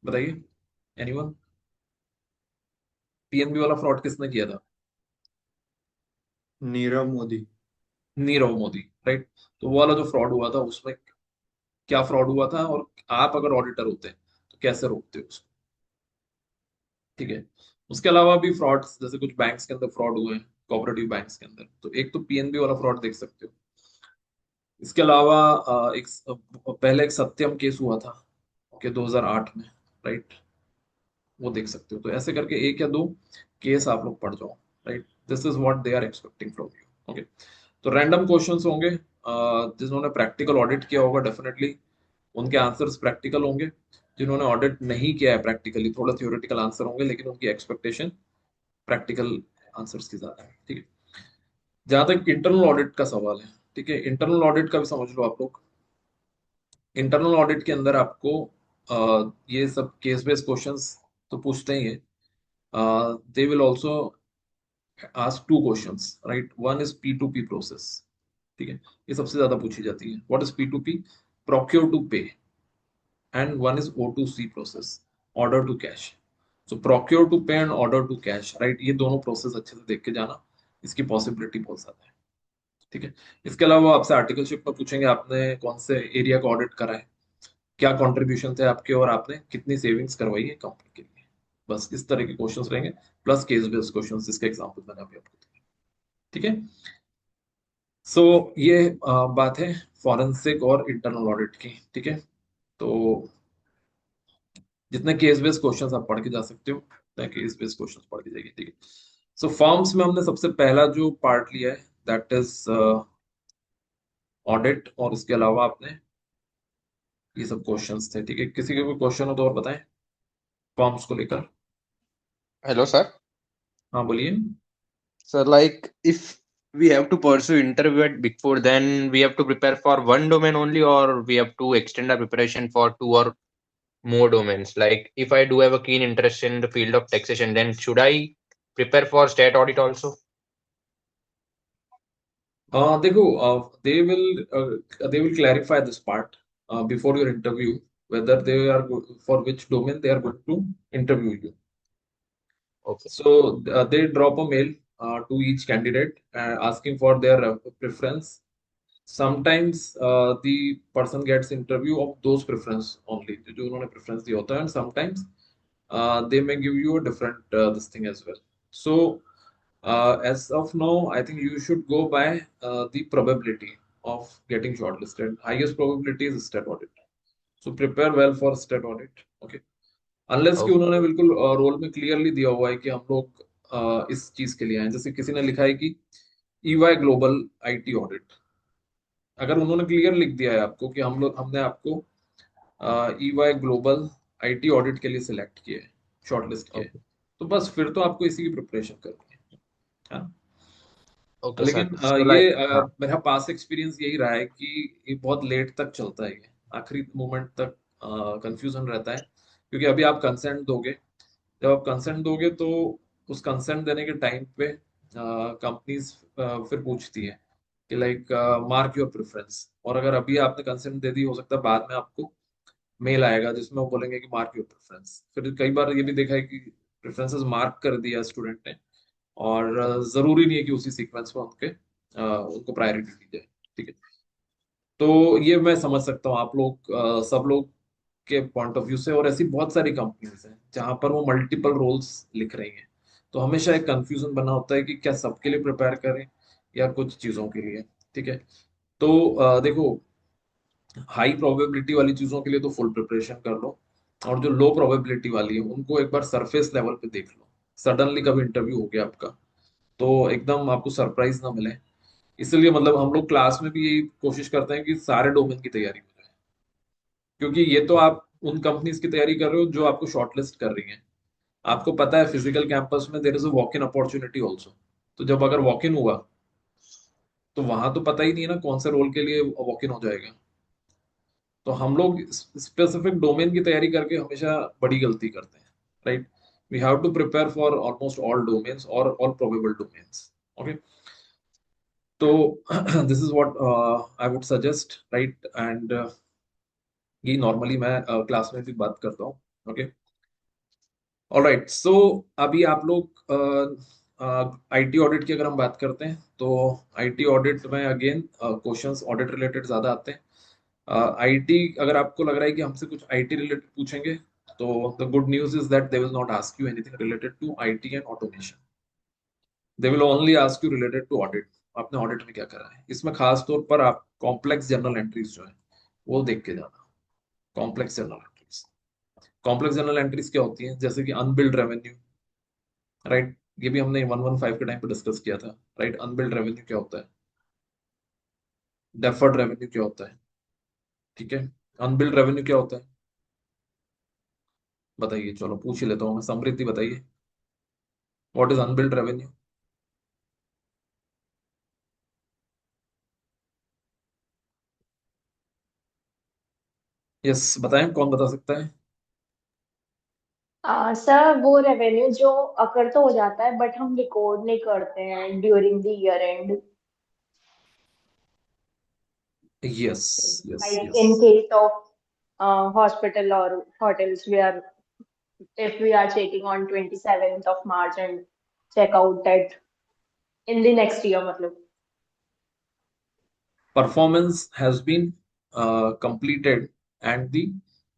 बताइए, एनीवन, पीएनबी वाला फ्रॉड किसने किया था। नीरव मोदी। नीरव मोदी, राइट। तो वो वाला जो फ्रॉड हुआ था उसमें क्या फ्रॉड हुआ था, और आप अगर ऑडिटर होते हैं तो कैसे रोकते हो उसको, ठीक है। उसके अलावा भी फ्रॉड्स, जैसे कुछ बैंक्स के अंदर फ्रॉड हुए हैं, कोऑपरेटिव बैंक्स के अंदर, तो एक तो पीएनबी वाला फ्रॉड देख सकते हो। इसके अलावा पहले एक सत्यम केस हुआ था, ओके, 2008 में, राइट, वो देख सकते हो। तो ऐसे करके एक या दो केस आप लोग पढ़ जाओ, right, this is what they are expecting from you, okay. तो रैंडम क्वेश्चंस होंगे, जिन्होंने प्रैक्टिकल ऑडिट किया होगा डेफिनेटली उनके आंसर्स प्रैक्टिकल होंगे, जिन्होंने ऑडिट नहीं किया है प्रैक्टिकली थोड़ा थ्योरेटिकल आंसर होंगे, लेकिन उनकी एक्सपेक्टेशन प्रैक्टिकल आंसर्स की ज्यादा है, ठीक है। जहां तक इंटरनल ऑडिट का सवाल है, ठीक है, इंटरनल ऑडिट का भी समझ लो आप लोग। इंटरनल ऑडिट के अंदर आपको ये सब केस बेस्ड क्वेश्चंस तो पूछते ही है, they will also ask 2 questions, right, one is P to P process, ठीक है, ये सबसे ज्यादा पूछी जाती है, what is P to P, procure to pay, and one is O to C process, order to cash. So procure to pay and order to cash, right, ये दोनों प्रोसेस अच्छे से देख के जाना, इसकी पॉसिबिलिटी बहुत ज्यादा है, ठीक है। इसके अलावा आपसे आर्टिकलशिप में पूछेंगे आपने कौन से एरिया का ऑडिट करा है, क्या कंट्रीब्यूशन थे आपके, और आपने कितनी सेविंग्स करवाई है कंपनी के लिए, बस इस तरह के क्वेश्चंस रहेंगे, प्लस केस बेस्ड क्वेश्चंस जिसके एग्जांपल मैंने अभी आपको दिए। ठीक है। सो ये बात है फॉरेंसिक और इंटरनल ऑडिट की। ठीक है। तो जितने केस बेस्ड क्वेश्चंस आप पढ़ के जा सकते हो उतने केस बेस्ड क्वेश्चंस पढ़ के जाइए। ठीक है। सो फॉर्म्स में हमने सबसे पहला जो पार्ट लिया है दैट इज ऑडिट, और इसके अलावा आपने ये सब क्वेश्चंस थे। ठीक है। किसी के कोई क्वेश्चन हो तो और बताएं फॉर्म्स को लेकर। Hello, sir. हाँ बोलिए। So, like, if we have to pursue interview at Big Four, then we have to prepare for one domain only, or we have to extend our preparation for two or more domains. Like, if I do have a keen interest in the field of taxation, then should I prepare for state audit also? देखो, they will clarify this part before your interview whether they are for which domain they are going to interview you. Okay. So they drop a mail to each candidate asking for their preference. Sometimes the person gets interview of those preference only, जो उन्होंने preference दिया होता है, and sometimes they may give you a different this thing as well. So as of now, I think you should go by the probability of getting shortlisted. Highest probability is state audit. So prepare well for state audit. Okay. Unless कि Okay. उन्होंने बिल्कुल role में clearly दिया हुआ है कि हम लोग इस चीज के लिए आए, जैसे किसी ने लिखा है कि ईवाई ग्लोबल आईटी ऑडिट। अगर उन्होंने क्लियर लिख दिया है आपको कि हमने आपको ईवाई ग्लोबल आईटी ऑडिट के लिए सिलेक्ट किया है, शॉर्टलिस्ट किया है, Okay. तो बस फिर तो आपको इसी की प्रिपरेशन करनी है। हाँ। Okay, sir. लेकिन So, like, ये मेरा पास एक्सपीरियंस यही रहा है कि ये बहुत लेट तक चलता है, ये आखिरी मोमेंट तक कंफ्यूजन रहता है, क्योंकि अभी आप कंसेंट दोगे, जब आप कंसेंट दोगे तो उस कंसेंट देने के टाइम पे कंपनीज फिर पूछती है कि लाइक मार्क योर प्रेफरेंस, और अगर अभी आपने कंसेंट दे दी, हो सकता है बाद में आपको मेल आएगा जिसमें वो बोलेंगे कि मार्क योर प्रेफरेंस। फिर कई बार ये भी देखा है कि प्रेफरेंसेस मार्क कर दिया स्टूडेंट ने, और जरूरी नहीं है कि उसी सीक्वेंस में उनको प्रायोरिटी दी जाए। ठीक है। तो ये मैं समझ सकता हूँ आप लोग सब लोग के पॉइंट ऑफ व्यू से, और ऐसी बहुत सारी कंपनीज हैं जहां पर वो मल्टीपल रोल्स लिख रही हैं, तो हमेशा एक कंफ्यूजन बना होता है कि क्या सबके लिए प्रिपेयर करें या कुछ चीजों के लिए। ठीक है। तो देखो, हाई प्रोबेबिलिटी वाली चीजों के लिए तो फुल प्रिपरेशन कर लो, और जो लो प्रोबेबिलिटी वाली है उनको एक बार सरफेस लेवल पे देख लो। सडनली कभी इंटरव्यू हो गया आपका तो एकदम आपको सरप्राइज ना मिले, इसलिए मतलब हम लोग क्लास में भी यही कोशिश करते हैं कि सारे डोमेन की तैयारी हो जाए, क्योंकि ये तो आप उन कंपनीज की तैयारी कर रहे हो जो आपको शॉर्टलिस्ट कर रही हैं। आपको पता है फिजिकल कैंपस में there is a walk in opportunity also, तो जब अगर वॉक इन हुआ तो वहां तो पता ही नहीं है ना कौन से रोल के लिए वॉक इन हो जाएगा। तो हम लोग स्पेसिफिक डोमेन की तैयारी करके हमेशा बड़ी गलती करते हैं, right. We have to prepare for almost all domains और ऑल प्रोबेबल डोमेन्स। ओके। तो this is what I would suggest, right. And ये नॉर्मली मैं क्लास में भी बात करता हूँ। ओके। ऑलराइट। सो अभी आप लोग आईटी ऑडिट की अगर हम बात करते हैं तो आईटी ऑडिट में अगेन क्वेश्चंस ऑडिट रिलेटेड ज्यादा आते हैं। आईटी, अगर आपको लग रहा है कि हमसे कुछ आईटी रिलेटेड पूछेंगे, तो the good news is that they will not ask you anything related to IT and automation. They will only ask you related to audit. आपने ऑडिट में क्या करा है, इसमें खास तौर पर आप कॉम्प्लेक्स जर्नल एंट्रीज जो है वो देख के जाना। Complex journal entries, complex journal entries क्या होती हैं, जैसे कि अनबिल्ड रेवेन्यू, राइट। ये भी हमने 115 के टाइम पे डिस्कस किया था, राइट। अनबिल्ड रेवेन्यू क्या होता है, डेफर्ड रेवेन्यू क्या होता है। ठीक है। अनबिल्ड रेवेन्यू क्या होता है, बताइए, चलो पूछ ही लेता हूँ मैं, समृद्धि बताइए, what is unbilled revenue. Yes, बताएं, कौन बता सकता है। सर वो रेवेन्यू जो अकर तो हो जाता है बट हम रिकॉर्ड नहीं करते हैं during the year and, yes yes like yes. in case of hospital or hotels, we are if we are checking on 27th of March and check out that in the next year, मतलब. Performance has been completed and the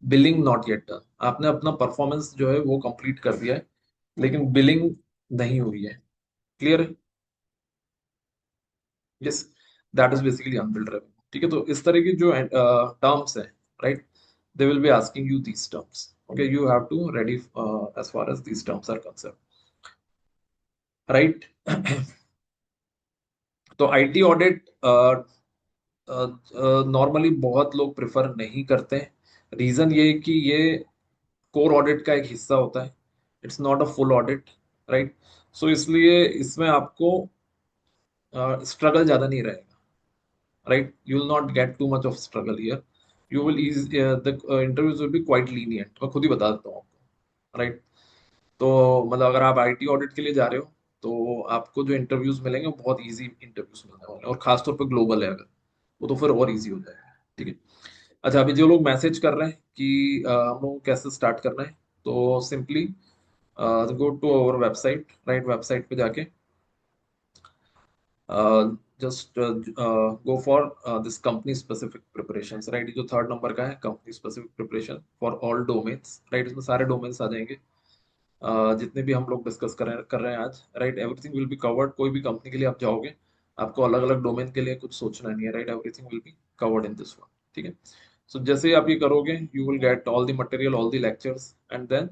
billing not yet done, आपने अपना performance जो है वो complete कर दिया है, लेकिन बिलिंग नहीं हुई है। क्लियर है? Yes, that is basically unbilled revenue. ठीक है, तो इस तरह की जो टर्म्स है, right, they will be asking you these terms. Okay, you have to ready as far as these terms are concern, right. तो आईटी ऑडिट नॉर्मली बहुत लोग प्रेफर नहीं करते हैं। रीजन ये है कि ये कोर ऑडिट का एक हिस्सा होता है, it's not a full audit, right. So इसलिए इसमें आपको स्ट्रगल ज्यादा नहीं रहेगा, right. You will not get to much of struggle here, you will is the interviews will be quite lenient. मैं खुद ही बता देता हूँ आपको, राइट। तो मतलब अगर आप आईटी ऑडिट के लिए जा रहे हो तो आपको जो इंटरव्यूज मिलेंगे वो बहुत इजी इंटरव्यूज मिलने वाले हैं, और खासतौर पे ग्लोबल है अगर, वो तो फिर और इजी हो जाएगा। ठीक है। अच्छा, अभी जो लोग मैसेज कर रहे हैं कि हम लोग कैसे स्टार्ट करना है, तो simply go to our website, right. Website पे जाके just go for this company specific preparations, right. जो थर्ड नंबर का है, company specific preparation for all domains, right. इसमें सारे डोमेन्स आ जाएंगे जितने भी हम लोग डिस्कस कर रहे हैं आज, right. Everything will be covered. कोई भी कंपनी के लिए आप जाओगे, आपको अलग अलग डोमेन के लिए कुछ सोचना नहीं है, right. Everything will be covered in this one. ठीक है। सो जैसे ही आप ये करोगे, you will get all the material, all the lectures, and then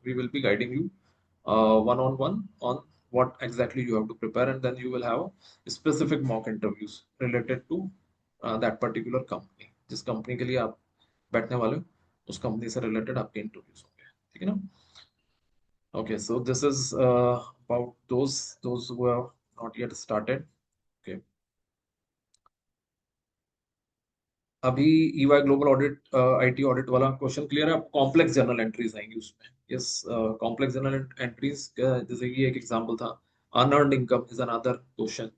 we will be guiding you one on one on what exactly you have to prepare, and then you will have specific mock interviews related to that particular company, जिस company के लिए आप बैठने वाले हो उस company से related आपके इंटरव्यूज होंगे। ठीक है ना? Okay, so this is about those who have not yet started. Okay, अभी EY global audit IT audit वाला क्वेश्चन क्लियर है? आपको कॉम्प्लेक्स जर्नल एंट्रीज आएंगी उसमें। यस, कॉम्प्लेक्स जर्नल एंट्रीज, जैसे कि एक एग्जांपल था, unearned income is another question,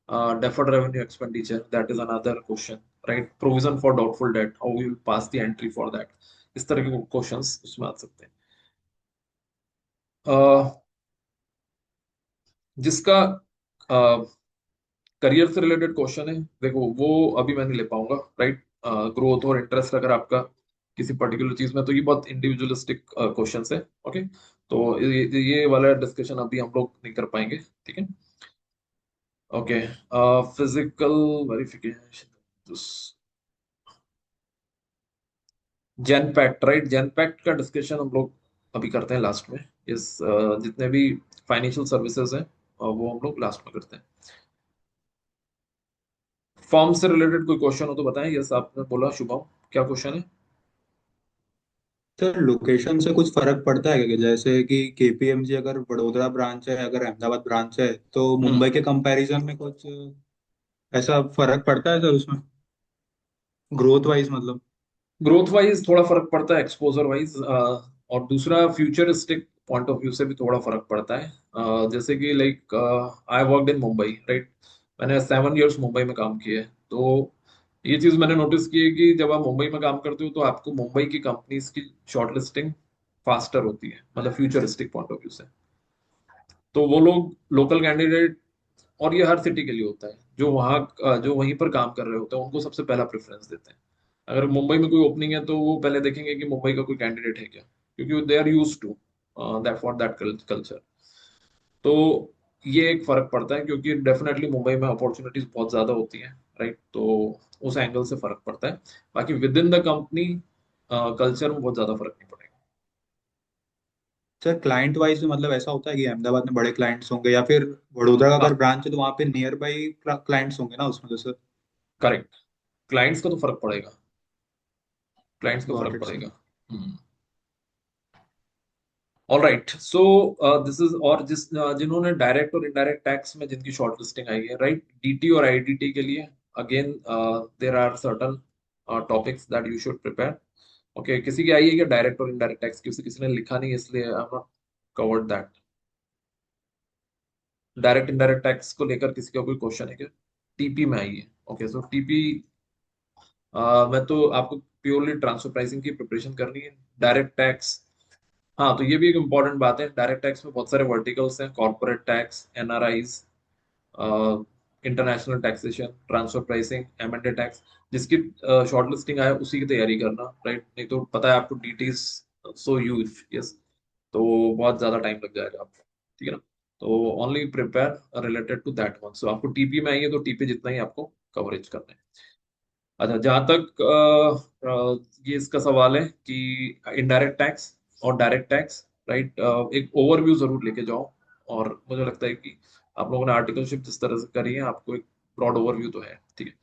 deferred revenue expenditure, that is another question, right? Provision for doubtful debt, how we will pass the entry for that, इस तरह के questions उसमें आ सकते हैं। जिसका करियर से रिलेटेड क्वेश्चन है, देखो वो अभी मैं नहीं ले पाऊंगा, राइट। ग्रोथ और इंटरेस्ट अगर आपका किसी पर्टिकुलर चीज में, तो ये बहुत इंडिविजुअलिस्टिक क्वेश्चन है। ओके, तो ये वाला डिस्कशन अभी हम लोग नहीं कर पाएंगे। ठीक है। ओके, फिजिकल वेरिफिकेशन, जेन पैक्ट, राइट। जेन पैक्ट का डिस्कशन हम लोग अभी करते हैं लास्ट में। इस जितने भी फाइनेंशियल सर्विसेज हैं वो हम लोग लास्ट में करते हैं। फॉर्म से रिलेटेड कोई क्वेश्चन हो तो बताएं। यस, आपने बोला शुभम, क्या क्वेश्चन है? सर लोकेशन से कुछ फर्क पड़ता है क्या, जैसे कि केपीएमजी अगर वडोदरा ब्रांच है, अगर अहमदाबाद ब्रांच है, तो हम्म। मुंबई के कंपैरिजन में कुछ ऐसा फर्क पड़ता है सर उसमें, ग्रोथ वाइज मतलब? ग्रोथ वाइज थोड़ा फर्क पड़ता है, एक्सपोजर वाइज, और दूसरा फ्यूचरिस्टिक पॉइंट ऑफ व्यू से भी थोड़ा फर्क पड़ता है। जैसे कि like I worked in Mumbai, right. मैंने 7 इयर्स मुंबई में काम किया है, तो ये चीज मैंने नोटिस की है कि जब आप मुंबई में काम करते हो तो आपको मुंबई की कंपनीज की शॉर्टलिस्टिंग फास्टर होती है, मतलब फ्यूचरिस्टिक पॉइंट ऑफ व्यू से। तो वो लोग लोकल कैंडिडेट, और ये हर सिटी के लिए होता है, जो वहाँ जो वहीं पर काम कर रहे होते हैं उनको सबसे पहला प्रेफरेंस देते हैं। अगर मुंबई में कोई ओपनिंग है तो वो पहले देखेंगे कि मुंबई का कोई कैंडिडेट है क्या, क्योंकि they are use to that for that culture. तो ये एक फर्क पड़ता है, क्योंकि डेफिनेटली मुंबई में अपॉर्चुनिटीज बहुत ज्यादा होती हैं, राइट। तो उस एंगल से फर्क पड़ता है। बाकी with in the company culture में बहुत ज्यादा फर्क नहीं पड़ेगा। सर क्लाइंट वाइज में मतलब ऐसा होता है कि अहमदाबाद में बड़े क्लाइंट्स होंगे, या फिर वडोदरा का अगर हाँ, ब्रांच है तो वहाँ पे नियर बाई क्लाइंट्स होंगे ना उसमें, तो सर? करेक्ट। क्लाइंट्स का तो फर्क पड़ेगा, क्लाइंट्स का गॉट फर्क इट सर। पड़ेगा। All right, so this is, और जिन्होंने डायरेक्ट और इनडायरेक्ट टैक्स में जिनकी शॉर्ट लिस्टिंग आई है, राइट, डीटी और आईडीटी के लिए again there are certain topics that you should prepare. Okay, किसी की आई है क्या डायरेक्ट और इनडायरेक्ट टैक्स? किसी किसी ने लिखा नहीं है, इसलिए I am not covered that. Direct indirect tax को लेकर किसी का कोई क्वेश्चन है क्या? टीपी में आई है। ओके, सो टीपी मैं तो आपको प्योरली ट्रांसफर प्राइसिंग की प्रिपरेशन करनी है। डायरेक्ट टैक्स, हाँ, तो ये भी एक इम्पॉर्टेंट बात है। डायरेक्ट टैक्स में बहुत सारे वर्टिकल्स हैं, corporate tax, NRIs, international taxation, transfer pricing, M and A tax, जिसकी शॉर्ट लिस्टिंग आए उसी की तैयारी करना, राइट? नहीं तो पता है आपको डीटीज सो ह्यूज, यस, तो बहुत ज्यादा टाइम लग जाएगा आपको, ठीक है ना? तो only prepare related to that one. So आपको टीपी में आइए तो टीपी जितना ही आपको कवरेज करना है। अच्छा, जहां तक ये इसका सवाल है कि इनडायरेक्ट टैक्स और डायरेक्ट टैक्स, राइट, एक ओवरव्यू जरूर लेके जाओ। और मुझे लगता है कि आप लोगों ने आर्टिकलशिप जिस तरह से करी है, आपको एक ब्रॉड ओवरव्यू तो है, ठीक है।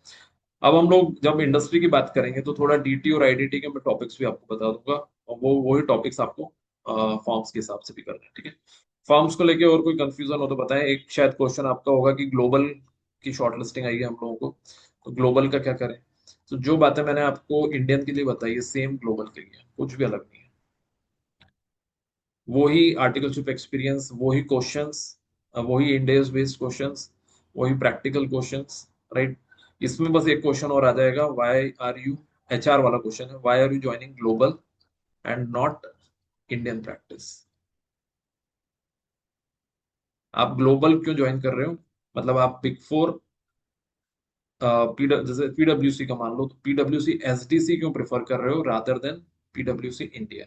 अब हम लोग जब इंडस्ट्री की बात करेंगे तो थोड़ा डीटी और आईडीटी के मैं टॉपिक्स भी आपको बता दूंगा, और वो वही टॉपिक्स आपको फॉर्म्स के हिसाब से भी करना है, ठीक है। फॉर्म्स को लेके और कोई कंफ्यूजन हो तो बताएं। एक शायद क्वेश्चन आपका होगा कि ग्लोबल की शॉर्ट लिस्टिंग आई है हम लोगों को, तो ग्लोबल का क्या करें? तो जो बातें मैंने आपको इंडियन के लिए बताई है, सेम ग्लोबल के लिए, कुछ भी अलग नहीं है। वही आर्टिकलशिप एक्सपीरियंस, वही क्वेश्चंस, वही इंडेक्स बेस्ड क्वेश्चंस, वही प्रैक्टिकल क्वेश्चंस, राइट? इसमें बस एक क्वेश्चन और आ जाएगा, व्हाई आर यू, एचआर वाला क्वेश्चन है, why are you joining global and not Indian practice? आप ग्लोबल क्यों ज्वाइन कर रहे हो? मतलब आप बिग फोर, जैसे पीडब्ल्यूसी का मान लो, तो पीडब्ल्यूसी एसडीसी क्यों प्रेफर कर रहे हो रादर देन पीडब्ल्यूसी इंडिया,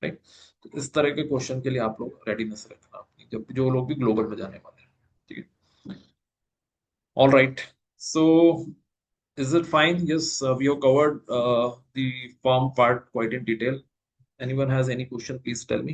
राइट? तो इस तरह के क्वेश्चन के लिए आप लोग रेडीनेस रखना अपनी, जब जो लोग भी ग्लोबल में जाने वाले हैं, ठीक है। All right, so is it fine? Yes, we have covered the form part quite in detail. Anyone has any question, please tell me.